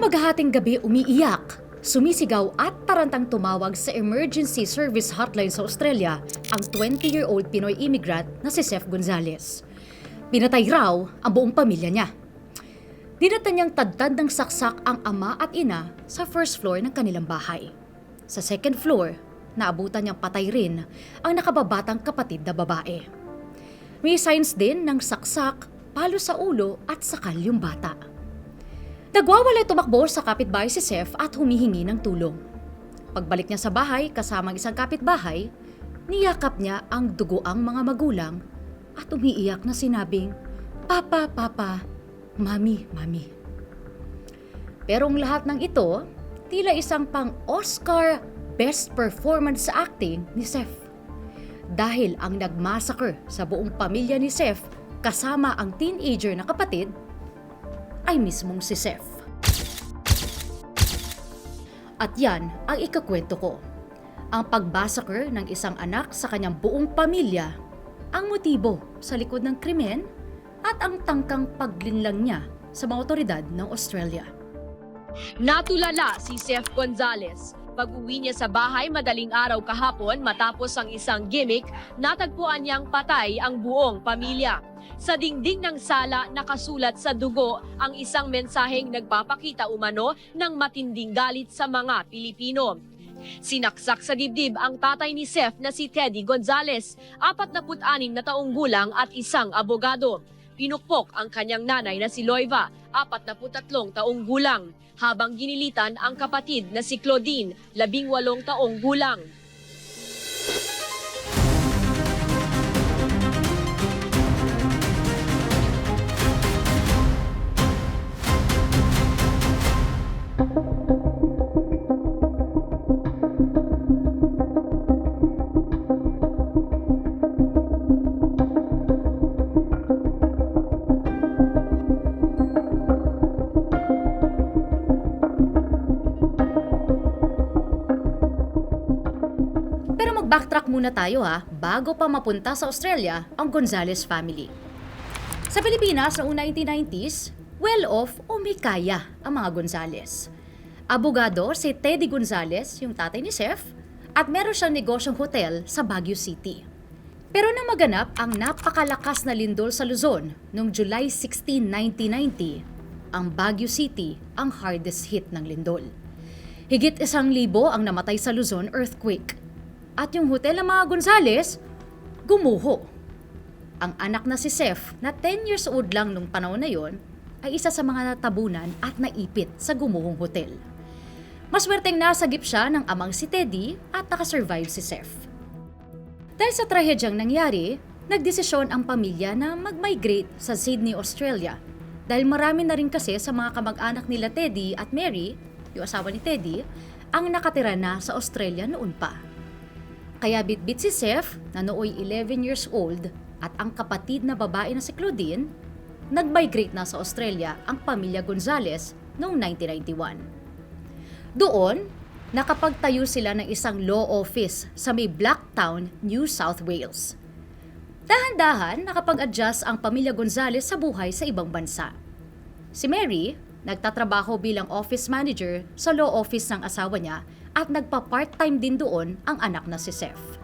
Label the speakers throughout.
Speaker 1: maghahating gabi umiiyak, sumisigaw at tarantang tumawag sa emergency service hotline sa Australia ang 20-year-old Pinoy immigrant na si Seth Gonzales. Pinatay raw ang buong pamilya niya. Dinata niyang tadtad ng saksak ang ama at ina sa first floor ng kanilang bahay. Sa second floor, naabutan niyang patay rin ang nakababatang kapatid na babae. May signs din ng saksak, palo sa ulo at sakal yung bata. Nagwawalay tumakbo sa kapitbahay si Seth at humihingi ng tulong. Pagbalik niya sa bahay kasama ang isang kapitbahay, niyakap niya ang dugoang mga magulang at umiiyak na sinabing, "Papa, Papa, Mami, Mami." Pero ang lahat ng ito, tila isang pang-Oscar Best Performance sa acting ni Seth. Dahil ang nagmassacre sa buong pamilya ni Seth kasama ang teenager na kapatid ay mismong si Seth. At yan ang ikakwento ko. Ang pag-massacre ng isang anak sa kanyang buong pamilya, ang motibo sa likod ng krimen at ang tangkang paglinlang niya sa mga otoridad ng Australia.
Speaker 2: Natulala si Seth Gonzales. Pag-uwi niya sa bahay madaling araw kahapon matapos ang isang gimmick, natagpuan niyang patay ang buong pamilya. Sa dingding ng sala nakasulat sa dugo ang isang mensaheng nagpapakita umano ng matinding galit sa mga Pilipino. Sinaksak sa dibdib ang tatay ni Seth na si Teddy Gonzales, 46 na taong gulang at isang abogado. Pinukpok ang kanyang nanay na si Loiva, 43 taong gulang, habang ginilitan ang kapatid na si Claudine, 18 taong gulang.
Speaker 1: Backtrack muna tayo bago pa mapunta sa Australia ang Gonzales family. Sa Pilipinas noong 1990s, well-off o may kaya ang mga Gonzales. Abogado si Teddy Gonzales, yung tatay ni Seth, at meron siyang negosyong hotel sa Baguio City. Pero nang maganap ang napakalakas na lindol sa Luzon noong July 16, 1990, ang Baguio City ang hardest hit ng lindol. Higit 1,000 ang namatay sa Luzon earthquake. At yung hotel ng mga Gonzales, gumuho. Ang anak na si Seth, na 10 years old lang nung panahon na yon, ay isa sa mga natabunan at naipit sa gumuhong hotel. Maswerteng nasagip siya ng amang si Teddy at nakasurvive si Seth. Dahil sa trahedyang nangyari, nagdesisyon ang pamilya na mag-migrate sa Sydney, Australia. Dahil marami na rin kasi sa mga kamag-anak nila Teddy at Mary, yung asawa ni Teddy, ang nakatira na sa Australia noon pa. Kaya bitbit si Seth na nooy 11 years old at ang kapatid na babae na si Claudine, nag-migrate na sa Australia ang pamilya Gonzales noong 1991. Doon, nakapagtayo sila ng isang law office sa may Blacktown, New South Wales. Dahan-dahan nakapag-adjust ang pamilya Gonzales sa buhay sa ibang bansa. Si Mary, nagtatrabaho bilang office manager sa law office ng asawa niya at nagpa-part-time din doon ang anak na si Seth.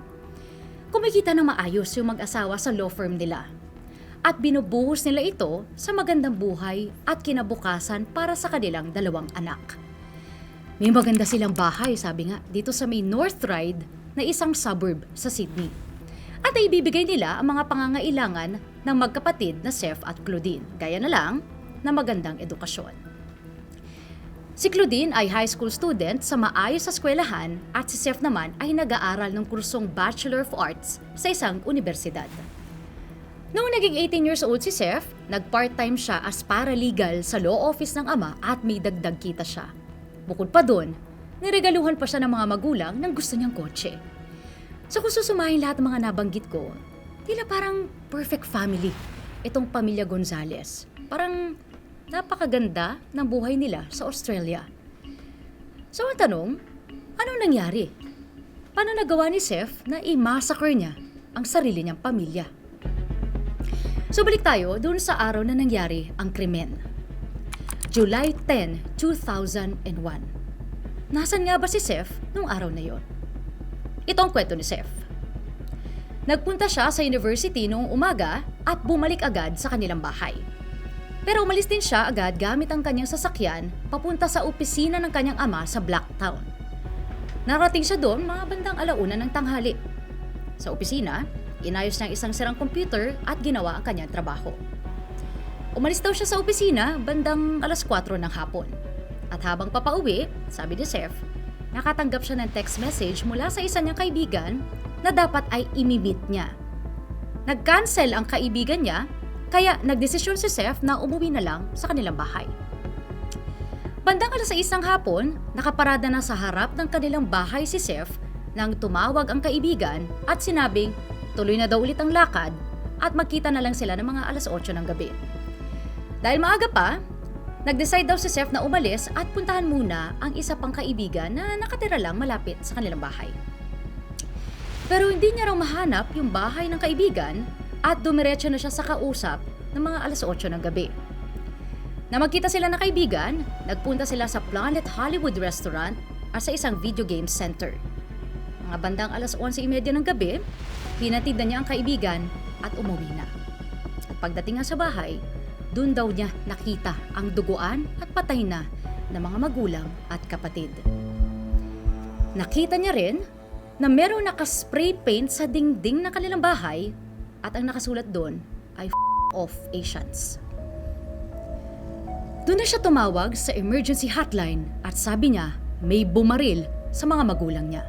Speaker 1: Kumikita ng maayos yung mag-asawa sa law firm nila. At binubuhos nila ito sa magandang buhay at kinabukasan para sa kanilang 2 anak. May maganda silang bahay, sabi nga, dito sa may North Ryde na isang suburb sa Sydney. At ay ibibigay nila ang mga pangangailangan ng magkapatid na Seth at Claudine, gaya na lang na magandang edukasyon. Si Claudine ay high school student sa maayos sa eskwelahan at si Seth naman ay nag-aaral ng kursong Bachelor of Arts sa isang universidad. Noong naging 18 years old si Seth, nag-part-time siya as paralegal sa law office ng ama at may dagdag kita siya. Bukod pa doon, niregaluhan pa siya ng mga magulang ng gusto niyang kotse. So kung susumahin lahat ng mga nabanggit ko, tila parang perfect family itong pamilya Gonzales. Parang napakaganda ng buhay nila sa Australia. So ang tanong, anong nangyari? Paano nagawa ni Seth na i-massacre niya ang sarili niyang pamilya? So balik tayo dun sa araw na nangyari ang krimen. July 10, 2001. Nasaan nga ba si Seth nung araw na yon? Ito ang kwento ni Seth. Nagpunta siya sa university noong umaga at bumalik agad sa kanilang bahay. Pero umalis din siya agad gamit ang kanyang sasakyan papunta sa opisina ng kanyang ama sa Blacktown. Narating siya doon mga bandang 1:00 ng tanghali. Sa opisina, inayos niya ang isang sirang computer at ginawa ang kanyang trabaho. Umalis daw siya sa opisina bandang 4:00 ng hapon. At habang papauwi, sabi ni Seth, nakatanggap siya ng text message mula sa isa niyang kaibigan na dapat ay imimit niya. Nag-cancel ang kaibigan niya, kaya nagdesisyon si Seth na umuwi na lang sa kanilang bahay. Bandang 6:00 ng hapon, nakaparada na sa harap ng kanilang bahay si Seth nang tumawag ang kaibigan at sinabing tuloy na daw ulit ang lakad at magkita na lang sila ng mga 8:00 ng gabi. Dahil maaga pa, nag-decide daw si Seth na umalis at puntahan muna ang isa pang kaibigan na nakatira lang malapit sa kanilang bahay. Pero hindi niya raw mahanap yung bahay ng kaibigan at dumiretso na siya sa kausap ng mga 8:00 ng gabi. Na magkita sila ng kaibigan, nagpunta sila sa Planet Hollywood Restaurant at sa isang video game center. Mga bandang 11:30 ng gabi, hinatid na niya ang kaibigan at umuwi na. At pagdating nga sa bahay, doon daw niya nakita ang duguan at patay na ng mga magulang at kapatid. Nakita niya rin na merong nakaspray paint sa dingding ng kanilang bahay at ang nakasulat doon ay off Asians. Doon na siya tumawag sa emergency hotline at sabi niya may bumaril sa mga magulang niya.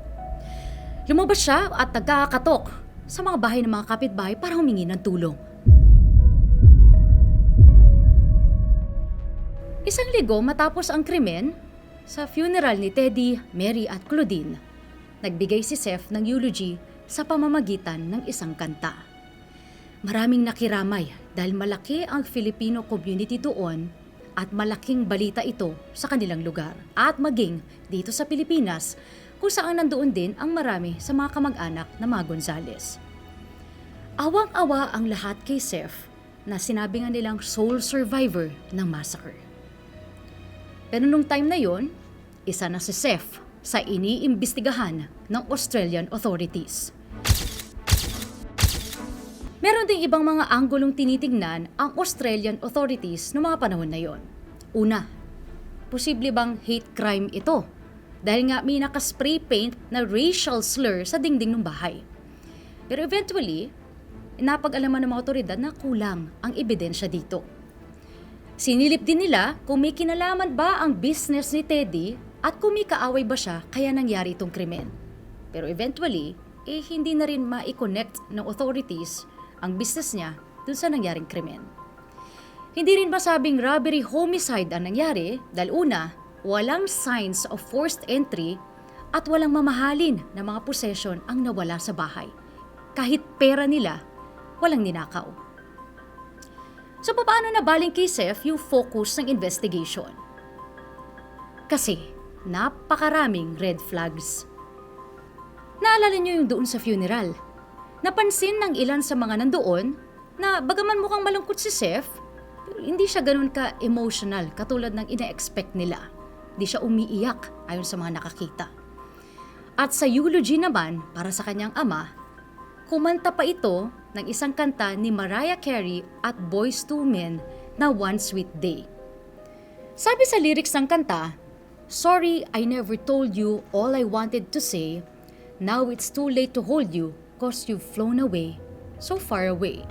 Speaker 1: Lumabas siya at nagkakatok sa mga bahay ng mga kapitbahay para humingi ng tulong. Isang linggo matapos ang krimen, sa funeral ni Teddy, Mary at Claudine, nagbigay si Seth ng eulogy sa pamamagitan ng isang kanta. Maraming nakiramay dahil malaki ang Filipino community doon at malaking balita ito sa kanilang lugar at maging dito sa Pilipinas kung saan nandoon din ang marami sa mga kamag-anak na mga Gonzales. Awang-awa ang lahat kay Seth na sinabi nga nilang sole survivor ng massacre. Pero nung time na yon, isa na si Seth sa iniimbestigahan ng Australian authorities. Meron ding ibang mga anggulong tinitingnan ang Australian authorities noong mga panahon na yon. Una, posible bang hate crime ito? Dahil nga may nakaspray paint na racial slur sa dingding ng bahay. Pero eventually, napag-alaman ng mga otoridad na kulang ang ebidensya dito. Sinilip din nila kung may kinalaman ba ang business ni Teddy at kung may kaaway ba siya kaya nangyari itong krimen. Pero eventually, hindi na rin ma-connect ng authorities ang business niya dun sa nangyaring krimen. Hindi rin masabing robbery homicide ang nangyari dahil una, walang signs of forced entry at walang mamahalin na mga possession ang nawala sa bahay. Kahit pera nila, walang ninakaw. So paano nabaling kay Seth yung focus ng investigation? Kasi napakaraming red flags. Naalala niyo yung doon sa funeral? Napansin ng ilan sa mga nandoon na bagaman mukhang malungkot si Seth, pero hindi siya ganun ka-emotional katulad ng ina-expect nila. Hindi siya umiiyak ayon sa mga nakakita. At sa eulogy naman para sa kanyang ama, kumanta pa ito ng isang kanta ni Mariah Carey at Boyz II Men na One Sweet Day. Sabi sa lyrics ng kanta, "Sorry I never told you all I wanted to say. Now it's too late to hold you. 'Cause you've flown away, so far away."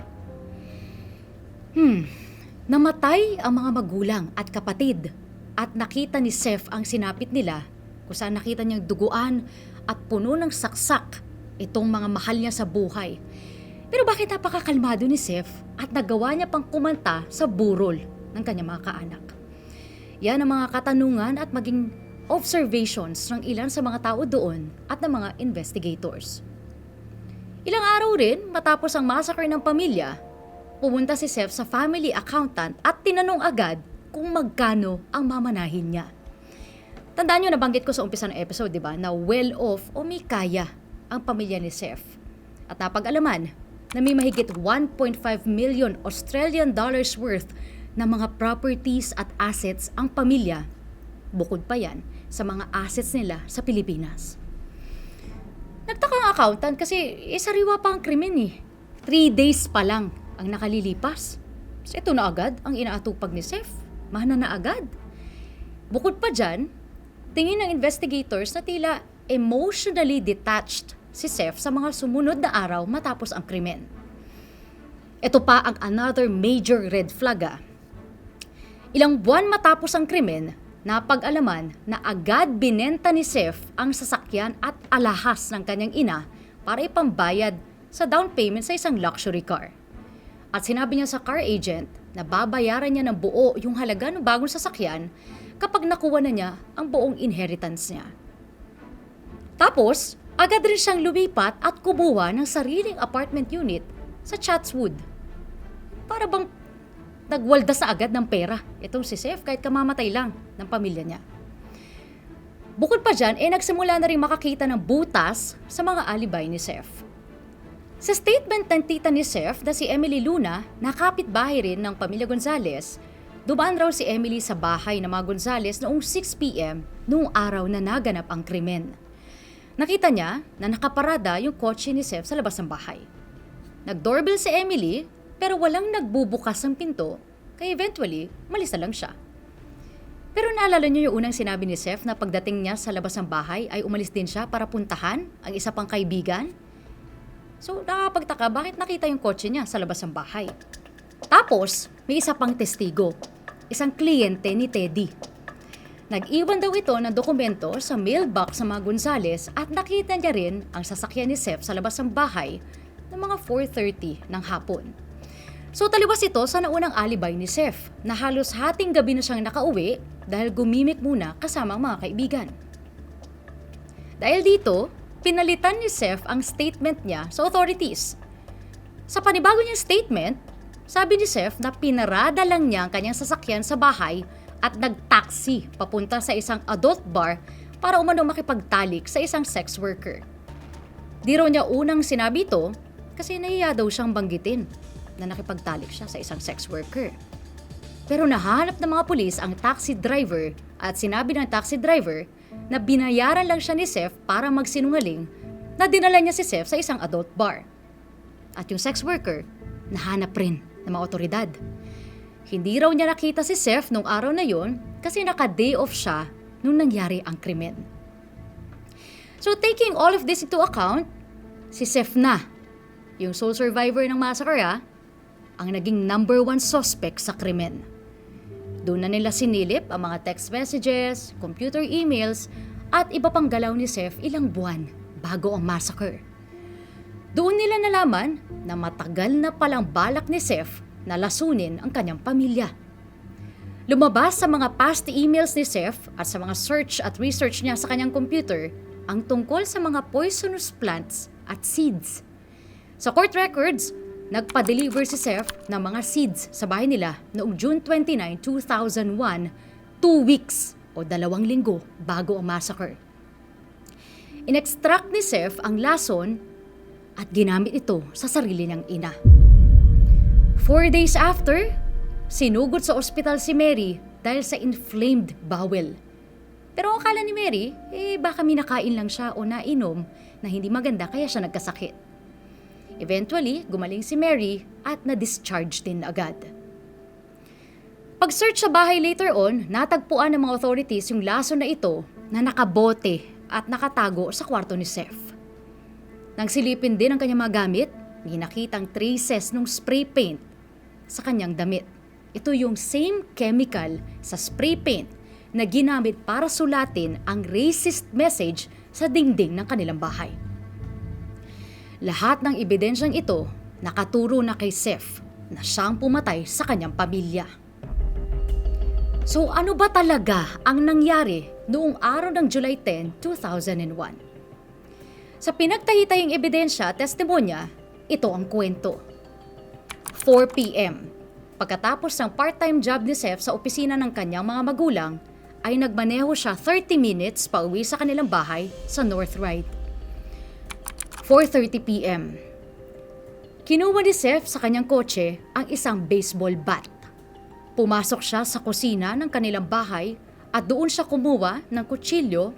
Speaker 1: Namatay ang mga magulang at kapatid at nakita ni Seth ang sinapit nila kung saan nakita niyang duguan at puno ng saksak itong mga mahal niya sa buhay. Pero bakit napakakalmado ni Seth at nagawa niya pang kumanta sa burol ng kanyang mga kaanak? Yan ang mga katanungan at maging observations ng ilan sa mga tao doon at ng mga investigators. Ilang araw rin matapos ang massacre ng pamilya, pumunta si Seth sa family accountant at tinanong agad kung magkano ang mamanahin niya. Tandaan niyo, nabanggit ko sa umpisa ng episode, di ba, na well-off o may kaya ang pamilya ni Seth. At napag-alaman na may mahigit 1.5 million Australian dollars worth ng mga properties at assets ang pamilya, bukod pa yan sa mga assets nila sa Pilipinas. Nagtaka ang accountant kasi sariwa pa ang krimen eh. 3 days pa lang ang nakalilipas. So ito na agad ang inaatupag ni Sef. Mahana na agad. Bukod pa dyan, tingin ng investigators na tila emotionally detached si Sef sa mga sumunod na araw matapos ang krimen. Ito pa ang another major red flag. Ilang buwan matapos ang krimen, napag-alaman na agad binenta ni Sef ang sasakyan at alahas ng kanyang ina para ipambayad sa down payment sa isang luxury car. At sinabi niya sa car agent na babayaran niya ng buo yung halaga ng bagong sasakyan kapag nakuha na niya ang buong inheritance niya. Tapos, agad rin siyang lumipat at kumuha ng sariling apartment unit sa Chatswood. Para bang nagwaldas na agad ng pera itong si Sef kahit kamamatay lang ng pamilya niya. Bukod pa dyan, nagsimula na rin makakita ng butas sa mga alibay ni Sef. Sa statement ng tita ni Sef na si Emily Luna, na kapitbahay rin ng pamilya Gonzales, dumaan raw si Emily sa bahay ng mga Gonzales noong 6 p.m. noong araw na naganap ang krimen. Nakita niya na nakaparada yung kotse ni Sef sa labas ng bahay. Nag-doorbell si Emily pero walang nagbubukas ng pinto, kaya eventually, malis na lang siya. Pero naalala niyo yung unang sinabi ni Sef na pagdating niya sa labas ng bahay ay umalis din siya para puntahan ang isa pang kaibigan? So nakapagtaka bakit nakita yung kotse niya sa labas ng bahay. Tapos, may isa pang testigo, isang kliyente ni Teddy. Nag-iwan daw ito ng dokumento sa mailbox sa mga Gonzales at nakita niya rin ang sasakyan ni Sef sa labas ng bahay ng mga 4:30 ng hapon. So taliwas ito sa naunang alibay ni Sef na halos hating gabi na siyang nakauwi dahil gumimik muna kasama ang mga kaibigan. Dahil dito, pinalitan ni Sef ang statement niya sa authorities. Sa panibago niyang statement, sabi ni Sef na pinarada lang niya ang kanyang sasakyan sa bahay at nag-taxi papunta sa isang adult bar para umano makipagtalik sa isang sex worker. Di raw niya unang sinabi ito kasi nahiya daw siyang banggitin na nakipagtalik siya sa isang sex worker. Pero nahanap ng mga pulis ang taxi driver at sinabi ng taxi driver na binayaran lang siya ni Sef para magsinungaling na dinala niya si Sef sa isang adult bar. At yung sex worker, nahanap rin ng mga otoridad. Hindi raw niya nakita si Sef nung araw na yon kasi naka-day off siya nung nangyari ang krimen. So taking all of this into account, si Sef na, yung sole survivor ng massacre, ang naging number 1 suspect sa krimen. Doon na nila sinilip ang mga text messages, computer emails, at iba pang galaw ni Sef ilang buwan bago ang massacre. Doon nila nalaman na matagal na palang balak ni Sef na lasunin ang kanyang pamilya. Lumabas sa mga past emails ni Sef at sa mga search at research niya sa kanyang computer ang tungkol sa mga poisonous plants at seeds. Sa court records, nagpa-deliver si Sef ng mga seeds sa bahay nila noong June 29, 2001, 2 weeks o 2 linggo bago ang massacre. In-extract ni Sef ang lason at ginamit ito sa sarili niyang ina. 4 days after, sinugod sa ospital si Mary dahil sa inflamed bowel. Pero ang akala ni Mary, baka minakain lang siya o nainom na hindi maganda kaya siya nagkasakit. Eventually, gumaling si Mary at na-discharge din agad. Pag-search sa bahay later on, natagpuan ng mga authorities yung lason na ito na nakabote at nakatago sa kwarto ni Sef. Nang silipin din ang kanyang mga gamit, may nakitang traces ng spray paint sa kanyang damit. Ito yung same chemical sa spray paint na ginamit para sulatin ang racist message sa dingding ng kanilang bahay. Lahat ng ebidensyang ito nakaturo na kay Sef na siyang pumatay sa kanyang pamilya. So ano ba talaga ang nangyari noong araw ng July 10, 2001? Sa pinagtahi-tahing ebidensya at testimonya, ito ang kwento. 4 p.m. Pagkatapos ng part-time job ni Sef sa opisina ng kanyang mga magulang, ay nagmaneho siya 30 minutes pa uwi sa kanilang bahay sa North Ryde. 4:30 p.m. Kinuha ni Sef sa kanyang kotse ang isang baseball bat. Pumasok siya sa kusina ng kanilang bahay at doon siya kumuha ng kutsilyo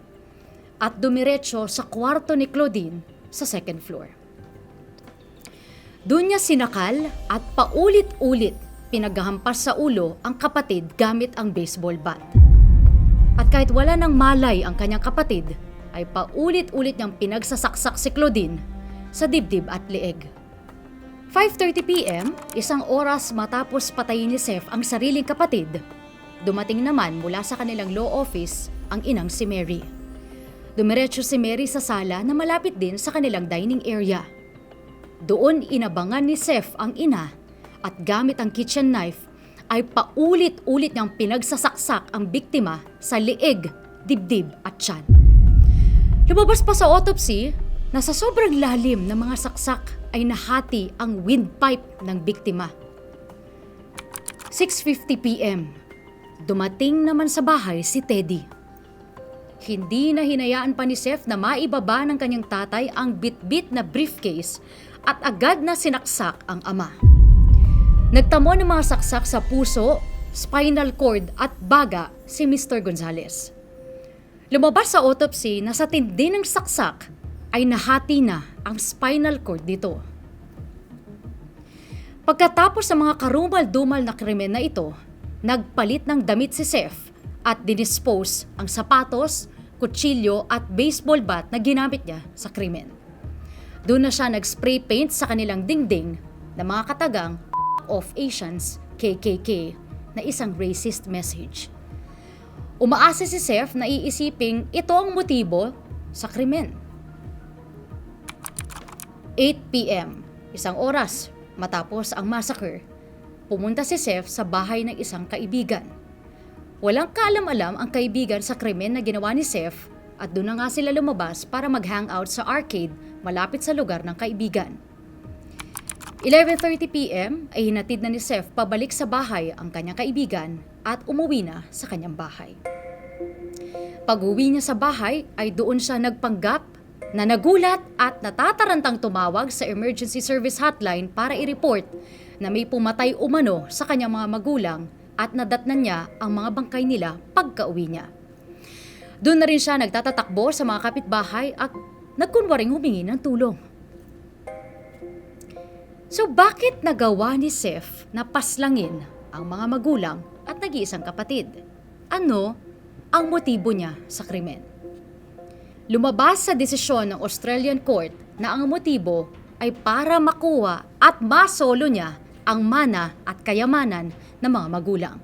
Speaker 1: at dumiretso sa kwarto ni Claudine sa second floor. Doon niya sinakal at paulit-ulit pinaghahampas sa ulo ang kapatid gamit ang baseball bat. At kahit wala nang malay ang kanyang kapatid, ay paulit-ulit niyang pinagsasaksak si Claudine sa dibdib at leeg. 5:30 p.m., isang oras matapos patayin ni Seth ang sariling kapatid, dumating naman mula sa kanilang law office ang inang si Mary. Dumiretso si Mary sa sala na malapit din sa kanilang dining area. Doon inabangan ni Seth ang ina at gamit ang kitchen knife ay paulit-ulit niyang pinagsasaksak ang biktima sa leeg, dibdib at tiyan. Lumabas pa sa autopsy na sa sobrang lalim ng mga saksak ay nahati ang windpipe ng biktima. 6:50 p.m. Dumating naman sa bahay si Teddy. Hindi na hinayaan pa ni Seth na maibaba ng kanyang tatay ang bitbit na briefcase at agad na sinaksak ang ama. Nagtamo ng mga saksak sa puso, spinal cord at baga si Mr. Gonzales. Lumabas sa autopsy na sa tindi ng saksak ay nahati na ang spinal cord nito. Pagkatapos sa mga karumal-dumal na krimen na ito, nagpalit ng damit si Seth at dinispose ang sapatos, kutsilyo at baseball bat na ginamit niya sa krimen. Doon na siya nag-spray paint sa kanilang dingding na mga katagang of Asians, KKK, na isang racist message. Umaasa si Seth na iisiping ito ang motibo sa krimen. 8 p.m., isang oras matapos ang massacre, pumunta si Seth sa bahay ng isang kaibigan. Walang kaalam-alam ang kaibigan sa krimen na ginawa ni Seth at doon na nga sila lumabas para mag-hangout sa arcade malapit sa lugar ng kaibigan. 11:30 p.m. ay hinatid na ni Seth pabalik sa bahay ang kanyang kaibigan at umuwi na sa kanyang bahay. Pag-uwi niya sa bahay ay doon siya nagpanggap na nagulat at natatarantang tumawag sa emergency service hotline para i-report na may pumatay umano sa kanyang mga magulang at nadatnan niya ang mga bangkay nila pagka-uwi niya. Doon na rin siya nagtatatakbo sa mga kapitbahay at nagkunwaring humingi ng tulong. So bakit nagawa ni Seth na paslangin ang mga magulang at nag-iisang kapatid? Ano ang motibo niya sa krimen? Lumabas sa desisyon ng Australian Court na ang motibo ay para makuha at masolo niya ang mana at kayamanan ng mga magulang.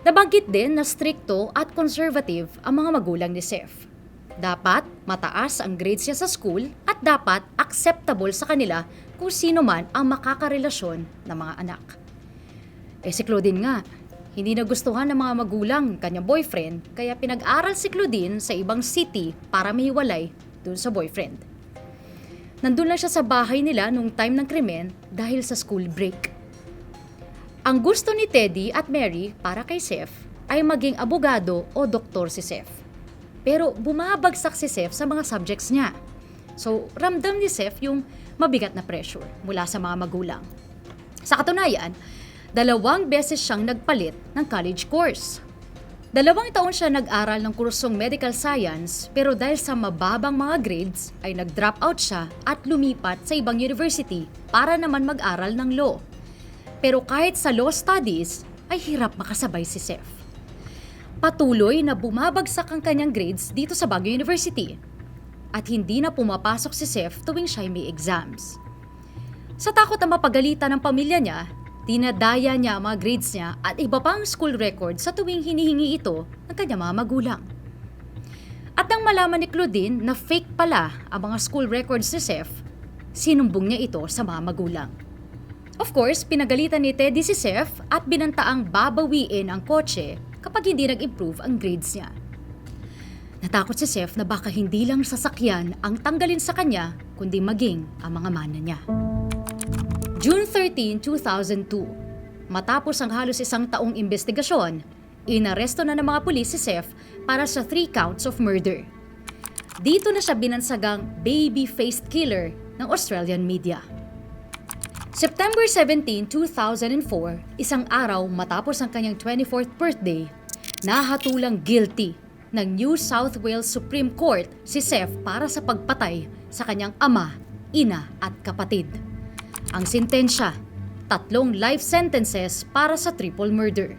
Speaker 1: Nabanggit din na strikto at conservative ang mga magulang ni Seth. Dapat mataas ang grades niya sa school at dapat acceptable sa kanila kung sino man ang makakarelasyon ng mga anak. Si Claudine nga, hindi nagustuhan ng mga magulang kanyang boyfriend kaya pinag-aral si Claudine sa ibang city para mahiwalay dun sa boyfriend. Nandun lang siya sa bahay nila nung time ng krimen dahil sa school break. Ang gusto ni Teddy at Mary para kay Seth ay maging abogado o doktor si Seth. Pero bumabagsak si Seth sa mga subjects niya. So, ramdam ni Seth yung mabigat na pressure mula sa mga magulang. Sa katunayan, 2 beses siyang nagpalit ng college course. 2 taon siya nag-aral ng kursong medical science pero dahil sa mababang mga grades ay nag-drop out siya at lumipat sa ibang university para naman mag-aral ng law. Pero kahit sa law studies ay hirap makasabay si Seth. Patuloy na bumabagsak ang kanyang grades dito sa Baguio University at hindi na pumapasok si Seth tuwing siya may exams. Sa takot na mapagalitan ng pamilya niya, dinadaya niya ang mga grades niya at iba pang school record sa tuwing hinihingi ito ng kanyang mga magulang. At nang malaman ni Claudine na fake pala ang mga school records ni Seth, sinumbong niya ito sa mga magulang. Of course, pinagalitan ni Teddy si Seth at binantaang babawiin ang kotse kapag hindi nag-improve ang grades niya. Natakot si Seth na baka hindi lang sasakyan ang tanggalin sa kanya, kundi maging ang mga mana niya. June 13, 2002, matapos ang halos 1 taong investigasyon, inaresto na ng mga pulis si Seth para sa 3 counts of murder. Dito na siya binansagang baby-faced killer ng Australian media. September 17, 2004, isang araw matapos ang kanyang 24th birthday, nahatulang guilty ng New South Wales Supreme Court si Seth para sa pagpatay sa kanyang ama, ina at kapatid. Ang sentensya, 3 life sentences para sa triple murder.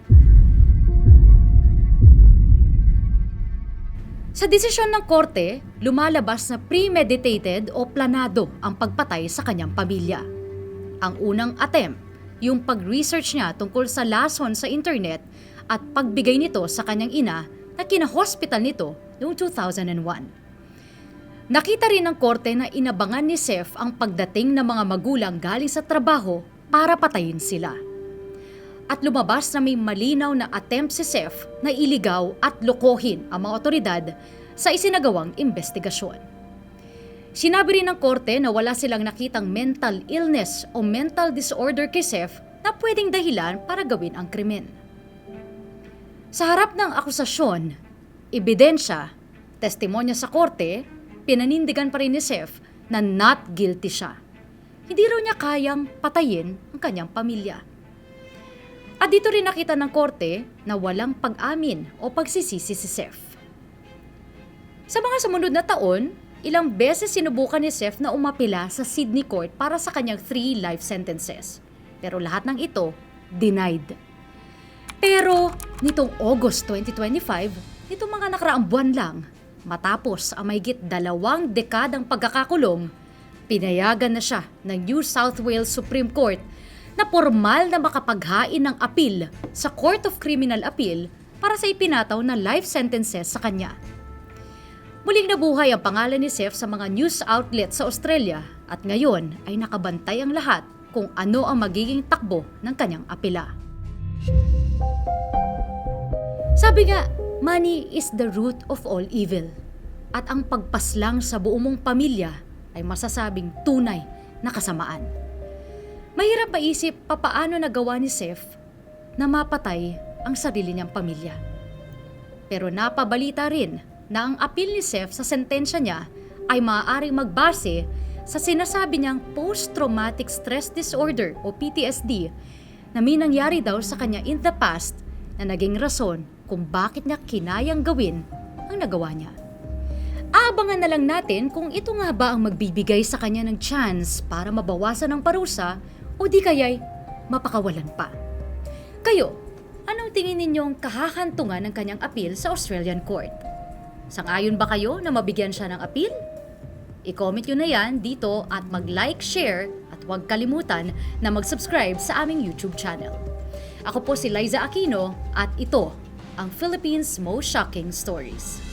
Speaker 1: Sa desisyon ng korte, lumalabas na premeditated o planado ang pagpatay sa kanyang pamilya. Ang unang attempt, yung pag-research niya tungkol sa lason sa internet at pagbigay nito sa kanyang ina na kina-hospital nito noong 2001. Nakita rin ng korte na inabangan ni Seth ang pagdating ng mga magulang galing sa trabaho para patayin sila. At lumabas na may malinaw na attempt si Seth na iligaw at lokohin ang mga otoridad sa isinagawang investigasyon. Sinabi rin ng korte na wala silang nakitang mental illness o mental disorder kay Seth na pwedeng dahilan para gawin ang krimen. Sa harap ng akusasyon, ebidensya, testimonya sa korte, pinanindigan pa rin ni Seth na not guilty siya. Hindi raw niya kayang patayin ang kanyang pamilya. At dito rin nakita ng korte na walang pag-amin o pagsisisi si Seth. Sa mga sumunod na taon, ilang beses sinubukan ni Seth na umapila sa Sydney Court para sa kanyang 3 life sentences. Pero lahat ng ito, denied. Pero nitong August 2025, nitong mga nakaraang buwan lang, matapos ang mahigit 2 dekadang pagkakakulong, pinayagan na siya ng New South Wales Supreme Court na formal na makapaghain ng appeal sa Court of Criminal Appeal para sa ipinataw na life sentences sa kanya. Muling nabuhay ang pangalan ni Seth sa mga news outlets sa Australia at ngayon ay nakabantay ang lahat kung ano ang magiging takbo ng kanyang apela. Sabi nga, money is the root of all evil. At ang pagpaslang sa buong mong pamilya ay masasabing tunay na kasamaan. Mahirap maisip papaano nagawa ni Seth na mapatay ang sarili niyang pamilya. Pero napabalita rin na ang appeal ni Seth sa sentensya niya ay maaaring magbase sa sinasabi niyang post-traumatic stress disorder o PTSD na may nangyari daw sa kanya in the past na naging rason kung bakit niya kinayang gawin ang nagawa niya. Aabangan na lang natin kung ito nga ba ang magbibigay sa kanya ng chance para mabawasan ang parusa o di kaya'y mapakawalan pa. Kayo, anong tingin ninyong kahahantungan ng kanyang appeal sa Australian Court? Sang-ayon ba kayo na mabigyan siya ng appeal? I-comment nyo na yan dito at mag-like, share at huwag kalimutan na mag-subscribe sa aming YouTube channel. Ako po si Liza Aquino at ito ang Philippines' Most Shocking Stories.